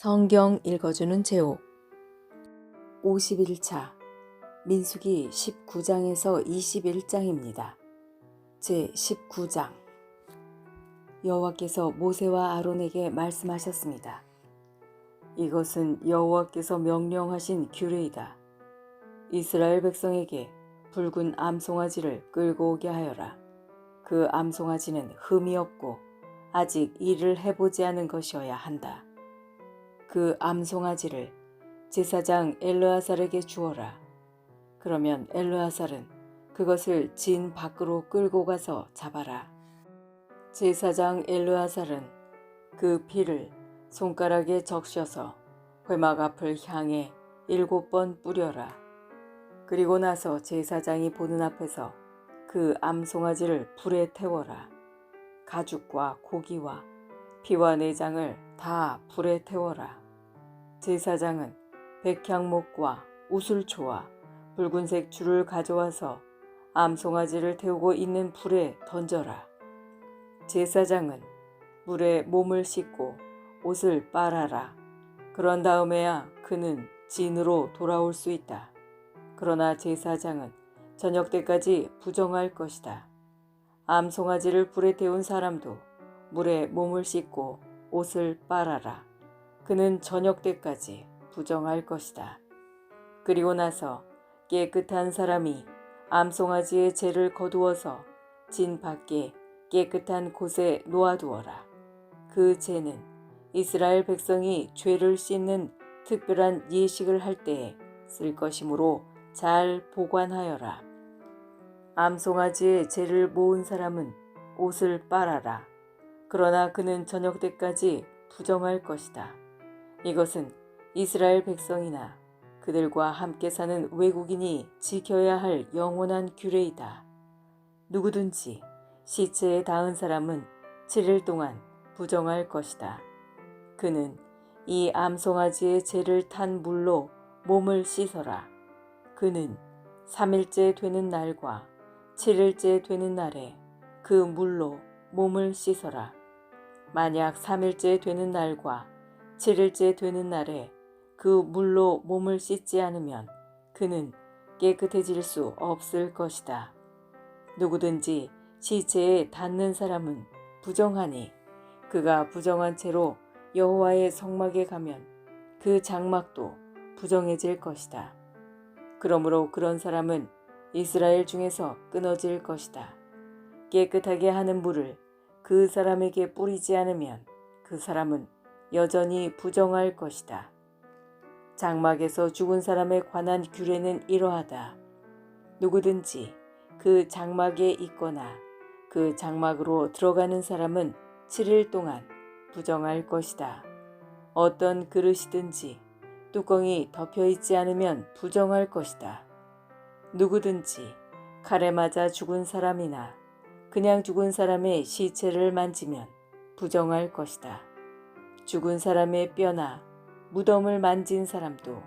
성경 읽어주는 제목 51차 민수기 19장에서 21장입니다. 제19장 여호와께서 모세와 아론에게 말씀하셨습니다. 이것은 여호와께서 명령하신 규례이다. 이스라엘 백성에게 붉은 암송아지를 끌고 오게 하여라. 그 암송아지는 흠이 없고 아직 일을 해보지 않은 것이어야 한다. 그 암송아지를 제사장 엘르아살에게 주어라. 그러면 엘르아살은 그것을 진 밖으로 끌고 가서 잡아라. 제사장 엘르아살은 그 피를 손가락에 적셔서 회막 앞을 향해 7번 뿌려라. 그리고 나서 제사장이 보는 앞에서 그 암송아지를 불에 태워라. 가죽과 고기와 피와 내장을 다 불에 태워라. 제사장은 백향목과 우슬초와 붉은색 줄을 가져와서 암송아지를 태우고 있는 불에 던져라. 제사장은 물에 몸을 씻고 옷을 빨아라. 그런 다음에야 그는 진으로 돌아올 수 있다. 그러나 제사장은 저녁 때까지 부정할 것이다. 암송아지를 불에 태운 사람도 물에 몸을 씻고 옷을 빨아라. 그는 저녁 때까지 부정할 것이다. 그리고 나서 깨끗한 사람이 암송아지의 죄를 거두어서 진 밖에 깨끗한 곳에 놓아두어라. 그 죄는 이스라엘 백성이 죄를 씻는 특별한 예식을 할 때에 쓸 것이므로 잘 보관하여라. 암송아지의 죄를 모은 사람은 옷을 빨아라. 그러나 그는 저녁 때까지 부정할 것이다. 이것은 이스라엘 백성이나 그들과 함께 사는 외국인이 지켜야 할 영원한 규례이다. 누구든지 시체에 닿은 사람은 7일 동안 부정할 것이다. 그는 이 암송아지의 죄를 탄 물로 몸을 씻어라. 그는 3일째 되는 날과 7일째 되는 날에 그 물로 몸을 씻어라. 만약 3일째 되는 날과 7일째 되는 날에 그 물로 몸을 씻지 않으면 그는 깨끗해질 수 없을 것이다. 누구든지 시체에 닿는 사람은 부정하니 그가 부정한 채로 여호와의 성막에 가면 그 장막도 부정해질 것이다. 그러므로 그런 사람은 이스라엘 중에서 끊어질 것이다. 깨끗하게 하는 물을 그 사람에게 뿌리지 않으면 그 사람은 여전히 부정할 것이다. 장막에서 죽은 사람에 관한 규례는 이러하다. 누구든지 그 장막에 있거나 그 장막으로 들어가는 사람은 7일 동안 부정할 것이다. 어떤 그릇이든지 뚜껑이 덮여 있지 않으면 부정할 것이다. 누구든지 칼에 맞아 죽은 사람이나 그냥 죽은 사람의 시체를 만지면 부정할 것이다. 죽은 사람의 뼈나 무덤을 만진 사람도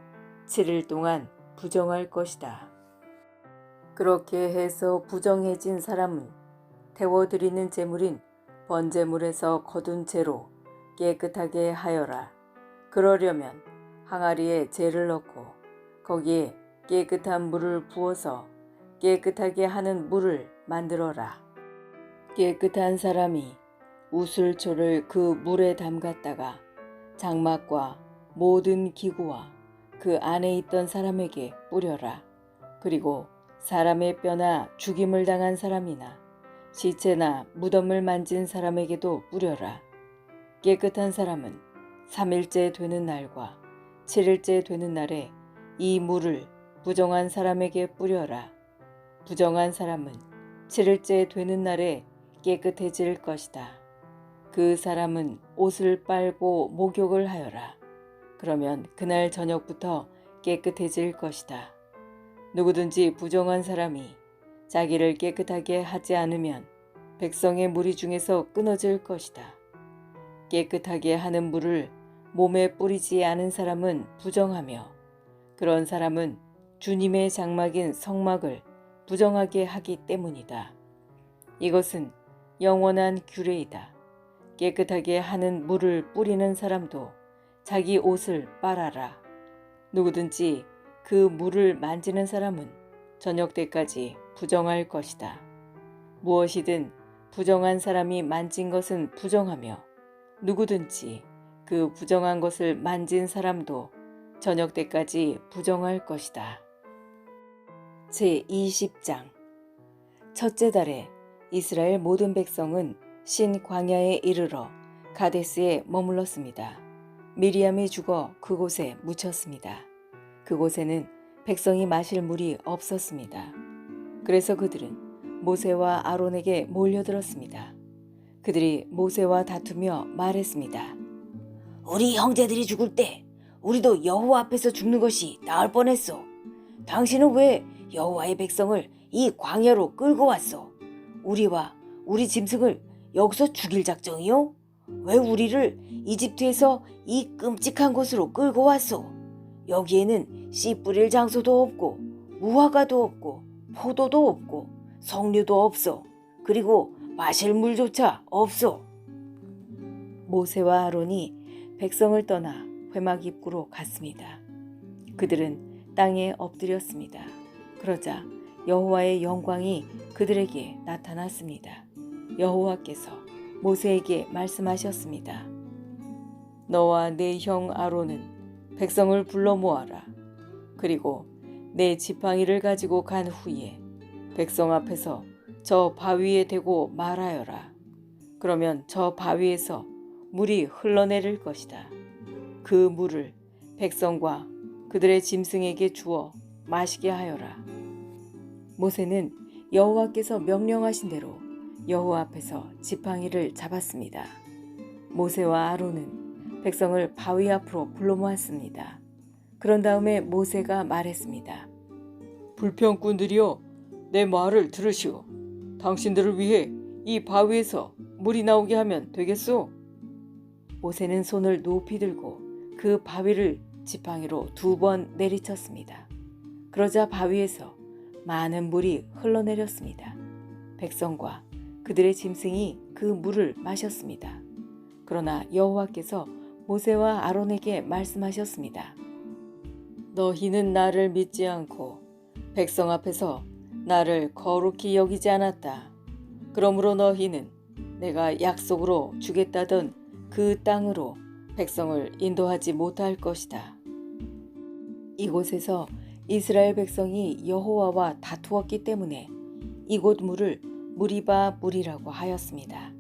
7일 동안 부정할 것이다. 그렇게 해서 부정해진 사람은 태워드리는 제물인 번제물에서 거둔 채로 깨끗하게 하여라. 그러려면 항아리에 재를 넣고 거기에 깨끗한 물을 부어서 깨끗하게 하는 물을 만들어라. 깨끗한 사람이 우슬초를 그 물에 담갔다가 장막과 모든 기구와 그 안에 있던 사람에게 뿌려라. 그리고 사람의 뼈나 죽임을 당한 사람이나 시체나 무덤을 만진 사람에게도 뿌려라. 깨끗한 사람은 3일째 되는 날과 7일째 되는 날에 이 물을 부정한 사람에게 뿌려라. 부정한 사람은 7일째 되는 날에 깨끗해질 것이다. 그 사람은 옷을 빨고 목욕을 하여라. 그러면 그날 저녁부터 깨끗해질 것이다. 누구든지 부정한 사람이 자기를 깨끗하게 하지 않으면 백성의 무리 중에서 끊어질 것이다. 깨끗하게 하는 물을 몸에 뿌리지 않은 사람은 부정하며 그런 사람은 주님의 장막인 성막을 부정하게 하기 때문이다. 이것은 영원한 규례이다. 깨끗하게 하는 물을 뿌리는 사람도 자기 옷을 빨아라. 누구든지 그 물을 만지는 사람은 저녁 때까지 부정할 것이다. 무엇이든 부정한 사람이 만진 것은 부정하며 누구든지 그 부정한 것을 만진 사람도 저녁 때까지 부정할 것이다. 제20장 첫째 달에 이스라엘 모든 백성은 신 광야에 이르러 가데스에 머물렀습니다. 미리암이 죽어 그곳에 묻혔습니다. 그곳에는 백성이 마실 물이 없었습니다. 그래서 그들은 모세와 아론에게 몰려들었습니다. 그들이 모세와 다투며 말했습니다. 우리 형제들이 죽을 때 우리도 여호와 앞에서 죽는 것이 나을 뻔했소. 당신은 왜 여호와의 백성을 이 광야로 끌고 왔소? 우리와 우리 짐승을 여기서 죽일 작정이요? 왜 우리를 이집트에서 이 끔찍한 곳으로 끌고 왔소? 여기에는 씨 뿌릴 장소도 없고 무화과도 없고 포도도 없고 석류도 없어. 그리고 마실 물조차 없어. 모세와 아론이 백성을 떠나 회막 입구로 갔습니다. 그들은 땅에 엎드렸습니다. 그러자 여호와의 영광이 그들에게 나타났습니다. 여호와께서 모세에게 말씀하셨습니다. 너와 네 형 아론은 백성을 불러 모아라. 그리고 내 지팡이를 가지고 간 후에 백성 앞에서 저 바위에 대고 말하여라. 그러면 저 바위에서 물이 흘러내릴 것이다. 그 물을 백성과 그들의 짐승에게 주어 마시게 하여라. 모세는 여호와께서 명령하신 대로 여호와 앞에서 지팡이를 잡았습니다. 모세와 아론은 백성을 바위 앞으로 불러 모았습니다. 그런 다음에 모세가 말했습니다. 불평꾼들이여, 내 말을 들으시오. 당신들을 위해 이 바위에서 물이 나오게 하면 되겠소? 모세는 손을 높이 들고 그 바위를 지팡이로 2번 내리쳤습니다. 그러자 바위에서 많은 물이 흘러내렸습니다. 백성과 그들의 짐승이 그 물을 마셨습니다. 그러나 여호와께서 모세와 아론에게 말씀하셨습니다. 너희는 나를 믿지 않고 백성 앞에서 나를 거룩히 여기지 않았다. 그러므로 너희는 내가 약속으로 주겠다던 그 땅으로 백성을 인도하지 못할 것이다. 이곳에서 이스라엘 백성이 여호와와 다투었기 때문에 이곳 물을 무리바 물이라고 하였습니다.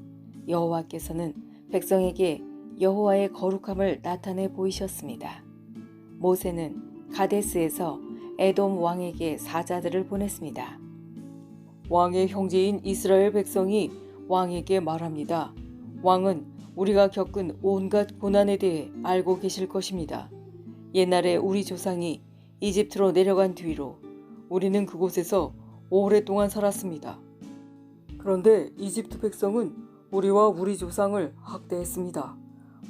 여호와께서는 백성에게 여호와의 거룩함을 나타내 보이셨습니다. 모세는 가데스에서 에돔 왕에게 사자들을 보냈습니다. 왕의 형제인 이스라엘 백성이 왕에게 말합니다. 왕은 우리가 겪은 온갖 고난에 대해 알고 계실 것입니다. 옛날에 우리 조상이 이집트로 내려간 뒤로 우리는 그곳에서 오랫동안 살았습니다. 그런데 이집트 백성은 우리와 우리 조상을 학대했습니다.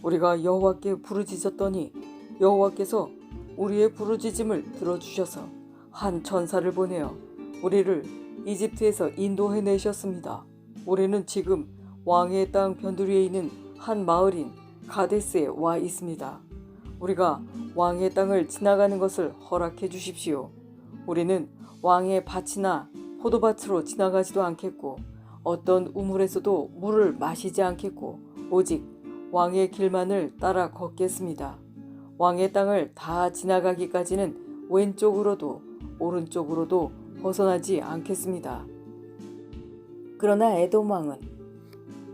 우리가 여호와께 부르짖었더니 여호와께서 우리의 부르짖음을 들어주셔서 한 천사를 보내어 우리를 이집트에서 인도해내셨습니다. 우리는 지금 왕의 땅 변두리에 있는 한 마을인 가데스에 와 있습니다. 우리가 왕의 땅을 지나가는 것을 허락해 주십시오. 우리는 왕의 밭이나 포도밭으로 지나가지도 않겠고 어떤 우물에서도 물을 마시지 않겠고 오직 왕의 길만을 따라 걷겠습니다. 왕의 땅을 다 지나가기까지는 왼쪽으로도 오른쪽으로도 벗어나지 않겠습니다. 그러나 에돔 왕은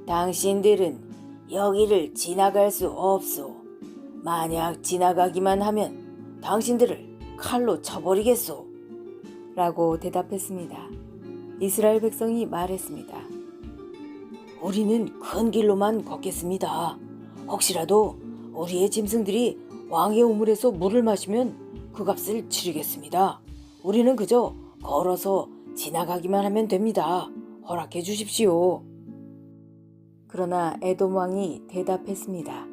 당신들은 여기를 지나갈 수 없소. 만약 지나가기만 하면 당신들을 칼로 쳐버리겠소. 라고 대답했습니다. 이스라엘 백성이 말했습니다. 우리는 큰 길로만 걷겠습니다. 혹시라도 우리의 짐승들이 왕의 우물에서 물을 마시면 그 값을 치르겠습니다. 우리는 그저 걸어서 지나가기만 하면 됩니다. 허락해 주십시오. 그러나 에돔 왕이 대답했습니다.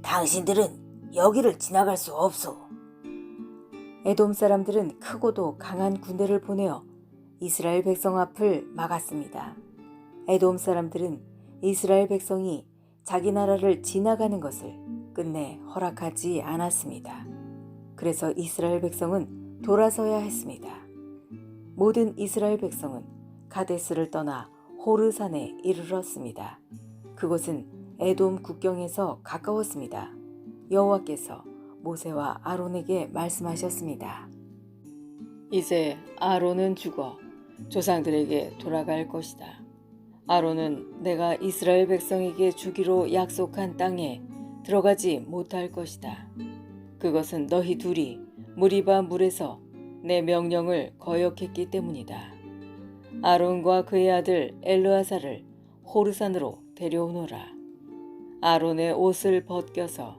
당신들은 여기를 지나갈 수 없소. 에돔 사람들은 크고도 강한 군대를 보내어 이스라엘 백성 앞을 막았습니다. 에돔 사람들은 이스라엘 백성이 자기 나라를 지나가는 것을 끝내 허락하지 않았습니다. 그래서 이스라엘 백성은 돌아서야 했습니다. 모든 이스라엘 백성은 가데스를 떠나 호르산에 이르렀습니다. 그곳은 에돔 국경에서 가까웠습니다. 여호와께서 모세와 아론에게 말씀하셨습니다. 이제 아론은 죽어 조상들에게 돌아갈 것이다. 아론은 내가 이스라엘 백성에게 주기로 약속한 땅에 들어가지 못할 것이다. 그것은 너희 둘이 무리바 물에서 내 명령을 거역했기 때문이다. 아론과 그의 아들 엘르아사를 호르산으로 데려오노라. 아론의 옷을 벗겨서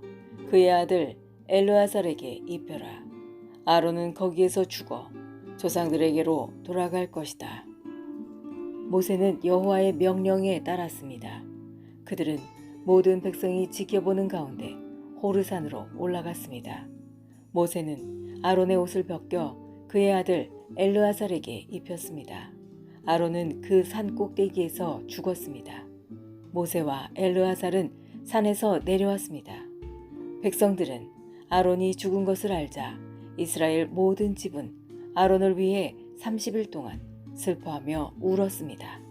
그의 아들 엘르아살에게 입혀라. 아론은 거기에서 죽어 조상들에게로 돌아갈 것이다. 모세는 여호와의 명령에 따랐습니다. 그들은 모든 백성이 지켜보는 가운데 호르산으로 올라갔습니다. 모세는 아론의 옷을 벗겨 그의 아들 엘르아살에게 입혔습니다. 아론은 그 산 꼭대기에서 죽었습니다. 모세와 엘르아살은 산에서 내려왔습니다. 백성들은 아론이 죽은 것을 알자 이스라엘 모든 집은 아론을 위해 30일 동안 슬퍼하며 울었습니다.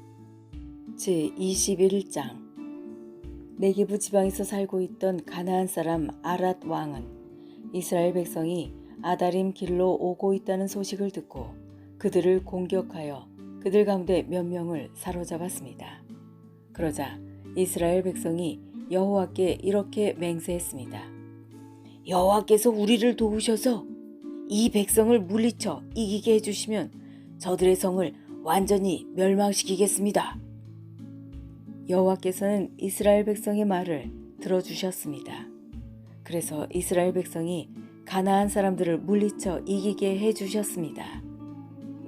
제21장 네게부 지방에서 살고 있던 가나안 사람 아랏 왕은 이스라엘 백성이 아다림 길로 오고 있다는 소식을 듣고 그들을 공격하여 그들 가운데 몇 명을 사로잡았습니다. 그러자 이스라엘 백성이 여호와께 이렇게 맹세했습니다. 여호와께서 우리를 도우셔서 이 백성을 물리쳐 이기게 해주시면 저들의 성을 완전히 멸망시키겠습니다. 여호와께서는 이스라엘 백성의 말을 들어주셨습니다. 그래서 이스라엘 백성이 가나안 사람들을 물리쳐 이기게 해주셨습니다.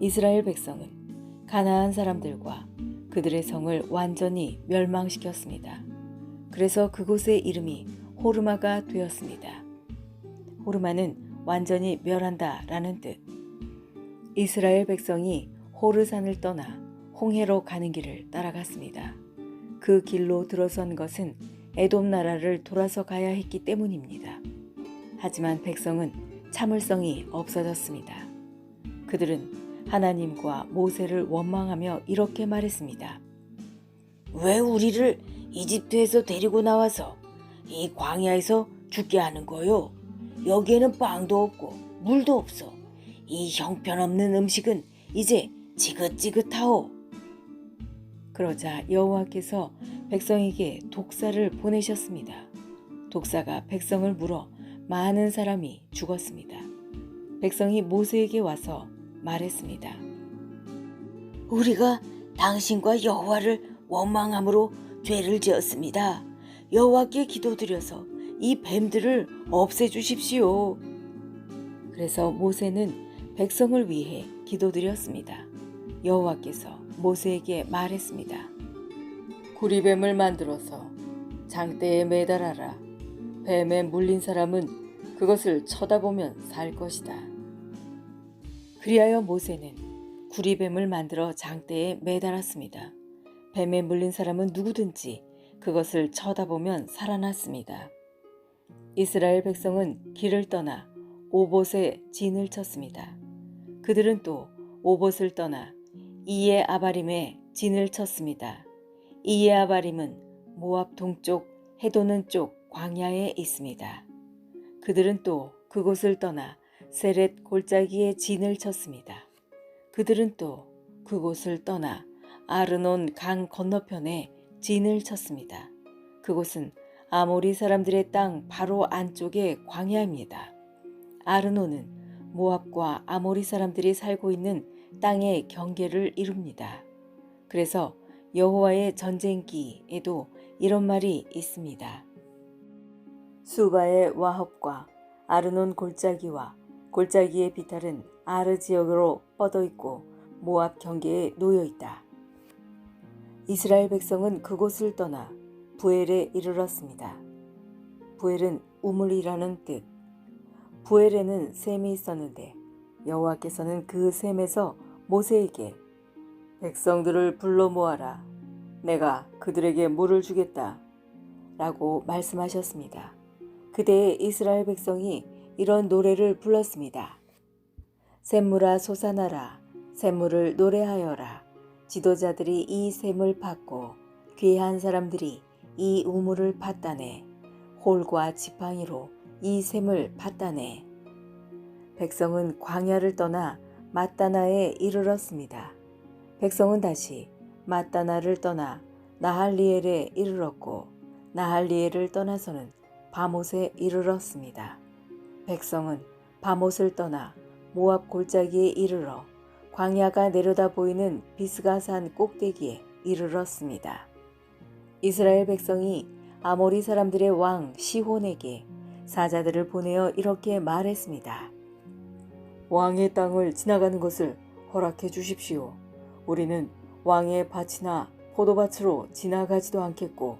이스라엘 백성은 가나안 사람들과 그들의 성을 완전히 멸망시켰습니다. 그래서 그곳의 이름이 호르마가 되었습니다. 호르마는 완전히 멸한다 라는 뜻. 이스라엘 백성이 호르산을 떠나 홍해로 가는 길을 따라갔습니다. 그 길로 들어선 것은 에돔 나라를 돌아서 가야 했기 때문입니다. 하지만 백성은 참을성이 없어졌습니다. 그들은 하나님과 모세를 원망하며 이렇게 말했습니다. 왜 우리를 이집트에서 데리고 나와서 이 광야에서 죽게 하는 거요? 여기에는 빵도 없고 물도 없어. 이 형편없는 음식은 이제 지긋지긋하오. 그러자 여호와께서 백성에게 독사를 보내셨습니다. 독사가 백성을 물어 많은 사람이 죽었습니다. 백성이 모세에게 와서 말했습니다. 우리가 당신과 여호와를 원망함으로 죄를 지었습니다. 여호와께 기도드려서 이 뱀들을 없애주십시오. 그래서 모세는 백성을 위해 기도드렸습니다. 여호와께서 모세에게 말했습니다. 구리뱀을 만들어서 장대에 매달아라. 뱀에 물린 사람은 그것을 쳐다보면 살 것이다. 그리하여 모세는 구리뱀을 만들어 장대에 매달았습니다. 뱀에 물린 사람은 누구든지 그것을 쳐다보면 살아났습니다. 이스라엘 백성은 길을 떠나 오봇에 진을 쳤습니다. 그들은 또 오봇을 떠나 이에 아바림에 진을 쳤습니다. 이에 아바림은 모압 동쪽 해도는 쪽 광야에 있습니다. 그들은 또 그곳을 떠나 세렛 골짜기에 진을 쳤습니다. 그들은 또 그곳을 떠나 아르논 강 건너편에 진을 쳤습니다. 그곳은 아모리 사람들의 땅 바로 안쪽의 광야입니다. 아르논은 모압과 아모리 사람들이 살고 있는 땅의 경계를 이룹니다. 그래서 여호와의 전쟁기에도 이런 말이 있습니다. 수바의 와합과 아르논 골짜기와 골짜기의 비탈은 아르 지역으로 뻗어 있고 모압 경계에 놓여 있다. 이스라엘 백성은 그곳을 떠나 부엘에 이르렀습니다. 부엘은 우물이라는 뜻. 부엘에는 샘이 있었는데 여호와께서는 그 샘에서 모세에게 백성들을 불러 모아라. 내가 그들에게 물을 주겠다. 라고 말씀하셨습니다. 그때 이스라엘 백성이 이런 노래를 불렀습니다. 샘물아 솟아나라, 샘물을 노래하여라. 지도자들이 이 샘을 팠고 귀한 사람들이 이 우물을 팠다네. 홀과 지팡이로 이 샘을 팠다네. 백성은 광야를 떠나 맛다나에 이르렀습니다. 백성은 다시 맛다나를 떠나 나할리엘에 이르렀고 나할리엘을 떠나서는 바못에 이르렀습니다. 백성은 바못을 떠나 모압 골짜기에 이르러 광야가 내려다 보이는 비스가산 꼭대기에 이르렀습니다. 이스라엘 백성이 아모리 사람들의 왕 시혼에게 사자들을 보내어 이렇게 말했습니다. 왕의 땅을 지나가는 것을 허락해 주십시오. 우리는 왕의 밭이나 포도밭으로 지나가지도 않겠고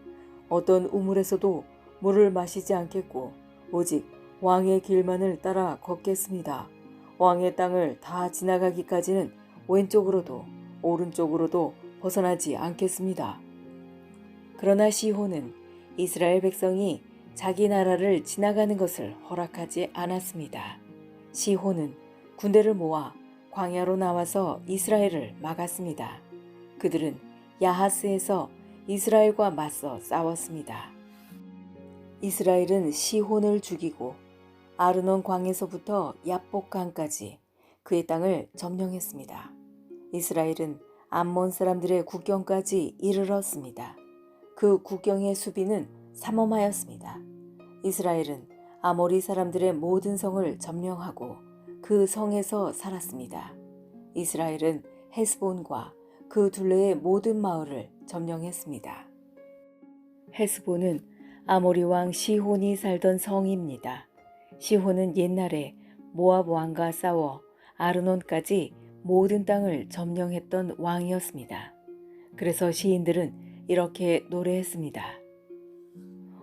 어떤 우물에서도 물을 마시지 않겠고 오직 왕의 길만을 따라 걷겠습니다. 왕의 땅을 다 지나가기까지는 왼쪽으로도 오른쪽으로도 벗어나지 않겠습니다. 그러나 시혼은 이스라엘 백성이 자기 나라를 지나가는 것을 허락하지 않았습니다. 시혼은 군대를 모아 광야로 나와서 이스라엘을 막았습니다. 그들은 야하스에서 이스라엘과 맞서 싸웠습니다. 이스라엘은 시혼을 죽이고 아르논 광에서부터 야복강까지 그의 땅을 점령했습니다. 이스라엘은 암몬 사람들의 국경까지 이르렀습니다. 그 국경의 수비는 삼엄하였습니다. 이스라엘은 아모리 사람들의 모든 성을 점령하고 그 성에서 살았습니다. 이스라엘은 헤스본과 그 둘레의 모든 마을을 점령했습니다. 헤스본은 아모리 왕 시혼이 살던 성입니다. 시혼은 옛날에 모압 왕과 싸워 아르논까지 모든 땅을 점령했던 왕이었습니다. 그래서 시인들은 이렇게 노래했습니다.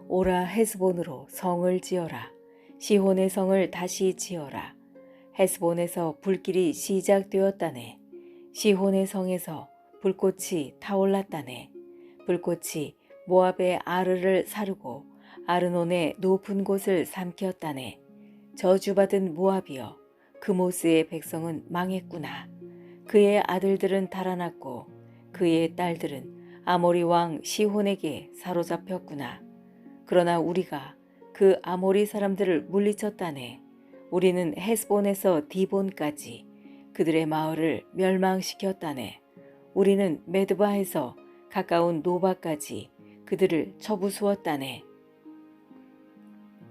오라 헤스본으로 성을 지어라. 시혼의 성을 다시 지어라. 헤스본에서 불길이 시작되었다네. 시혼의 성에서 불꽃이 타올랐다네. 불꽃이 모압의 아르를 사르고 아르논의 높은 곳을 삼켰다네. 저주받은 모압이여, 그모스의 백성은 망했구나. 그의 아들들은 달아났고 그의 딸들은 아모리 왕 시혼에게 사로잡혔구나. 그러나 우리가 그 아모리 사람들을 물리쳤다네. 우리는 헤스본에서 디본까지 그들의 마을을 멸망시켰다네. 우리는 메드바에서 가까운 노바까지 그들을 쳐부수었다네.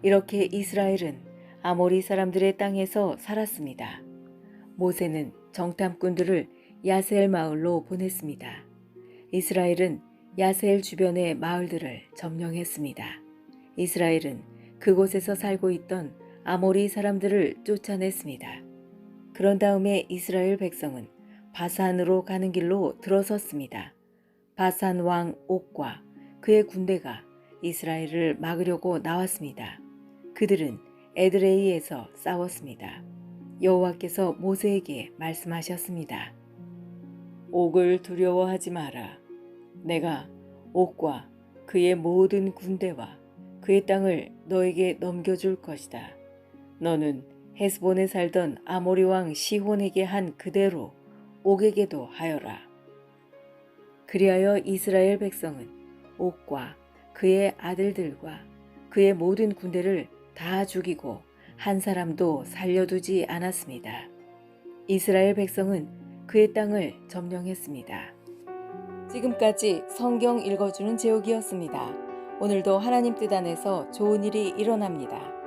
이렇게 이스라엘은 아모리 사람들의 땅에서 살았습니다. 모세는 정탐꾼들을 야셀 마을로 보냈습니다. 이스라엘은 야셀 주변의 마을들을 점령했습니다. 이스라엘은 그곳에서 살고 있던 아모리 사람들을 쫓아냈습니다. 그런 다음에 이스라엘 백성은 바산으로 가는 길로 들어섰습니다. 바산 왕 옥과 그의 군대가 이스라엘을 막으려고 나왔습니다. 그들은 에드레이에서 싸웠습니다. 여호와께서 모세에게 말씀하셨습니다. 옥을 두려워하지 마라. 내가 옥과 그의 모든 군대와 그의 땅을 너에게 넘겨줄 것이다. 너는 헤스본에 살던 아모리 왕 시혼에게 한 그대로 옥에게도 하여라. 그리하여 이스라엘 백성은 옥과 그의 아들들과 그의 모든 군대를 다 죽이고 한 사람도 살려두지 않았습니다. 이스라엘 백성은 그의 땅을 점령했습니다. 지금까지 성경 읽어주는 제옥이었습니다. 오늘도 하나님 뜻 안에서 좋은 일이 일어납니다.